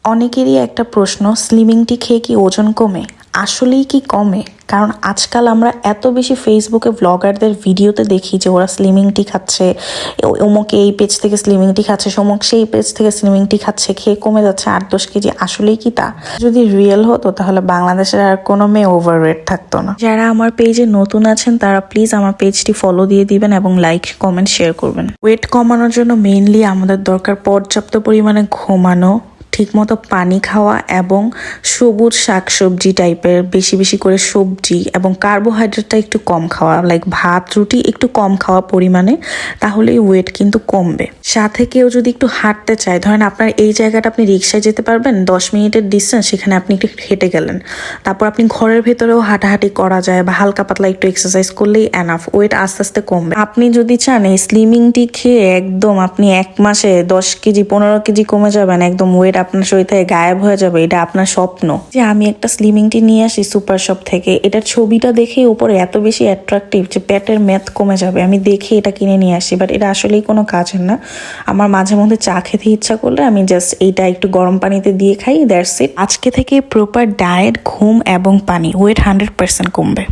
অনেকেরই একটা প্রশ্ন, স্লিমিং টি খেয়ে কি ওজন কমে? আসলেই কি কমে? কারণ আজকাল আমরা এত বেশি ফেসবুকে ব্লগারদের ভিডিওতে দেখি যে ওরা স্লিমিং টি খাচ্ছে, অমুকে এই পেজ থেকে স্লিমিং টি খাচ্ছে, সমুক সেই পেজ থেকে স্লিমিং টি খাচ্ছে, খেয়ে কমে যাচ্ছে 8-10 কেজি। আসলেই কি তা? যদি রিয়েল হতো তাহলে বাংলাদেশের আর কোনো মেয়ে ওভারওয়েট থাকতো না। যারা আমার পেজে নতুন আছেন তারা প্লিজ আমার পেজটি ফলো দিয়ে দিবেন এবং লাইক, কমেন্ট, শেয়ার করবেন। ওয়েট কমানোর জন্য মেইনলি আমাদের দরকার পর্যাপ্ত পরিমাণে ঘুমানো, ঠিকমতো পানি খাওয়া এবং সবুজ শাকসবজি টাইপের বেশি বেশি করে সবজি এবং কার্বোহাইড্রেটটা একটু কম খাওয়া, লাইক ভাত রুটি একটু কম খাওয়া পরিমাণে, তাহলেই ওয়েট কিন্তু কমবে। সাথে কেউ যদি একটু হাঁটতে চায়, ধরেন আপনার এই জায়গাটা আপনি রিক্সায় যেতে পারবেন 10 মিনিটের ডিস্টেন্স, সেখানে আপনি একটু হেঁটে গেলেন, তারপর আপনি ঘরের ভেতরেও হাঁটাহাঁটি করা যায় বা হালকা পাতলা একটু এক্সারসাইজ করলেই এনাফ, ওয়েট আস্তে আস্তে কমবে। আপনি যদি চান এই স্লিমিং টি খেয়ে একদম আপনি 1 মাসে 10 কেজি 15 কেজি কমে যাবেন, একদম ওয়েট আপনার শরীর থেকে গায়েব হয়ে যাবে, এটা আপনার স্বপ্ন। যে আমি একটা স্লিমিং টি নিয়ে আসি সুপার শপ থেকে, এটার ছবিটা দেখেই উপরে এত বেশি অ্যাট্রাকটিভ যে পেটের ম্যাথ কমে যাবে, আমি দেখে এটা কিনে নিয়ে আসি, বাট এটা আসলেই কোনো কাজের না। আমার মাঝে মধ্যে চা খেতে ইচ্ছা করলে আমি জাস্ট এইটা একটু গরম পানিতে দিয়ে খাই, দ্যাটস ইট। আজকে থেকে প্রপার ডায়েট, ঘুম এবং পানি, ওয়েট 100% কমবে।